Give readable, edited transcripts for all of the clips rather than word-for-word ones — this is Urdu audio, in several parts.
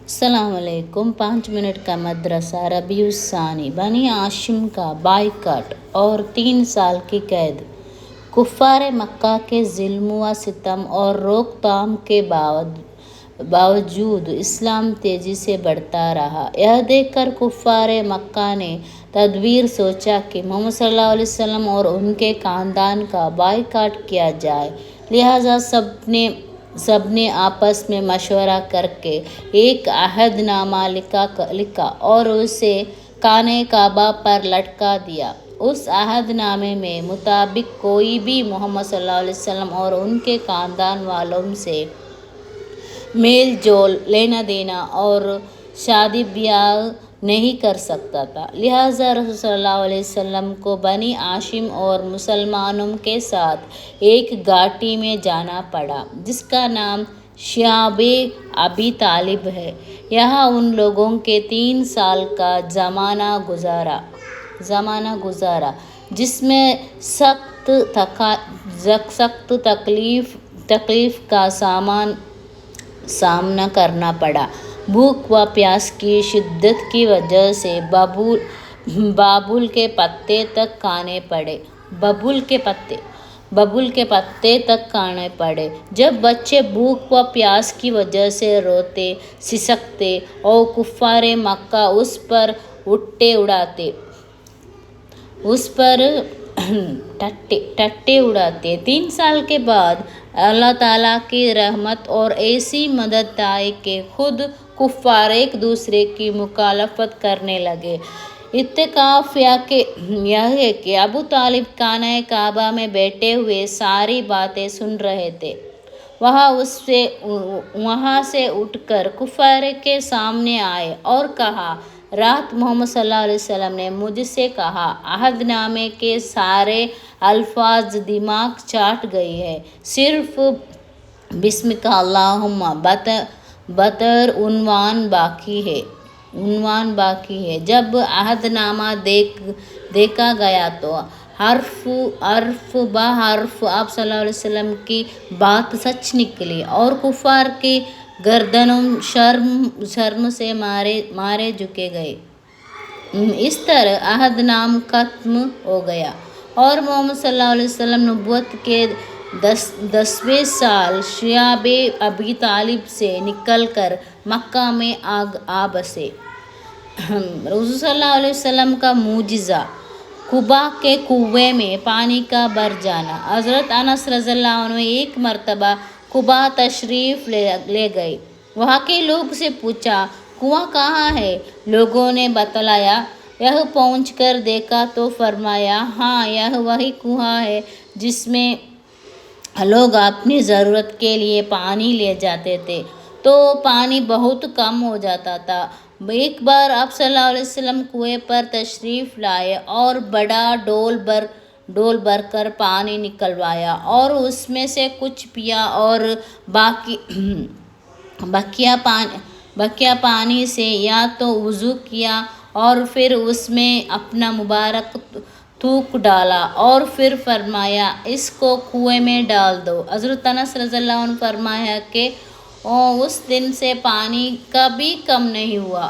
السلام علیکم۔ 5 منٹ کا مدرسہ۔ ربیع الثانی۔ بنی ہاشم کا بائیکاٹ اور 3 سال کی قید۔ کفار مکہ کے ظلم و ستم اور روک تھام کے باوجود اسلام تیزی سے بڑھتا رہا۔ یہ دیکھ کر کفار مکہ نے تدبیر سوچا کہ محمد صلی اللہ علیہ وسلم اور ان کے خاندان کا بائیکاٹ کیا جائے۔ لہٰذا سب نے آپس میں مشورہ کر کے ایک عہد نامہ لکھا اور اسے خانہ کعبہ پر لٹکا دیا۔ اس عہد نامے میں مطابق کوئی بھی محمد صلی اللہ علیہ وسلم اور ان کے خاندان والوں سے میل جول، لینا دینا اور شادی بیاہ نہیں کر سکتا تھا۔ لہٰذا رسول صلی اللہ علیہ وسلم کو بنی ہاشم اور مسلمانوں کے ساتھ ایک گھاٹی میں جانا پڑا جس کا نام شعب ابی طالب ہے۔ یہاں ان لوگوں کے 3 سال کا زمانہ گزارا جس میں سخت تکلیف کا سامنا کرنا پڑا۔ بھوک و پیاس کی شدت کی وجہ سے ببول کے پتے تک کھانے پڑے۔ جب بچے بھوک و پیاس کی وجہ سے روتے سسکتے اور کفار مکہ اس پر ٹھٹے اڑاتے۔ 3 سال کے بعد اللہ تعالیٰ کی رحمت اور ایسی مدد آئی کہ خود کفار ایک دوسرے کی مخالفت کرنے لگے۔ اتفاق یہ ہے کہ ابو طالب خانہ کعبہ میں بیٹھے ہوئے ساری باتیں سن رہے تھے۔ وہاں سے اٹھ کر کفار کے سامنے آئے اور کہا، رات محمد صلی اللہ علیہ وسلم نے مجھ سے کہا، عہد نامے کے سارے الفاظ دماغ چاٹ گئے ہیں، صرف بسمک اللہم بطور عنوان باقی ہے۔ جب عہد نامہ دیکھا گیا تو حرف بہ حرف آپ صلی اللہ علیہ وسلم کی بات سچ نکلی اور کفار کی گردنوں شرم سے مارے جھکے گئے۔ اس طرح عہد نامہ ختم ہو گیا اور محمد صلی اللہ علیہ وسلم نبوت کے 10ویں سال شعب ابی طالب سے نکل کر مکہ میں آ بسے۔ حضور صلی اللہ علیہ وسلم کا معجزہ، قباء کے کنویں میں پانی کا بھر جانا۔ حضرت انس رضی اللہ عنہ ایک مرتبہ قباء تشریف لے گئے۔ وہاں کے لوگوں سے پوچھا، کنواں کہاں ہے؟ لوگوں نے بتلایا۔ یہاں پہنچ کر دیکھا تو فرمایا، ہاں یہ وہی کنواں ہے جس میں لوگ اپنی ضرورت کے لیے پانی لے جاتے تھے تو پانی بہت کم ہو جاتا تھا۔ ایک بار آپ صلی اللہ علیہ وسلم کنویں پر تشریف لائے اور بڑا ڈول بھر کر پانی نکلوایا اور اس میں سے کچھ پیا اور بقیہ پانی سے یا تو وضو کیا اور پھر اس میں اپنا مبارک تھوک ڈالا اور پھر فرمایا، اس کو کنویں میں ڈال دو۔ حضرت انس رضی اللہ عنہ فرمایا کہ اس دن سے پانی کبھی کم نہیں ہوا۔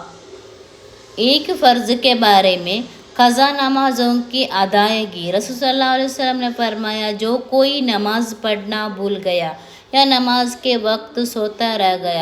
ایک فرض کے بارے میں قضا نمازوں کی ادائیگی۔ رسول صلی اللہ علیہ وسلم نے فرمایا، جو کوئی نماز پڑھنا بھول گیا یا نماز کے وقت سوتا رہ گیا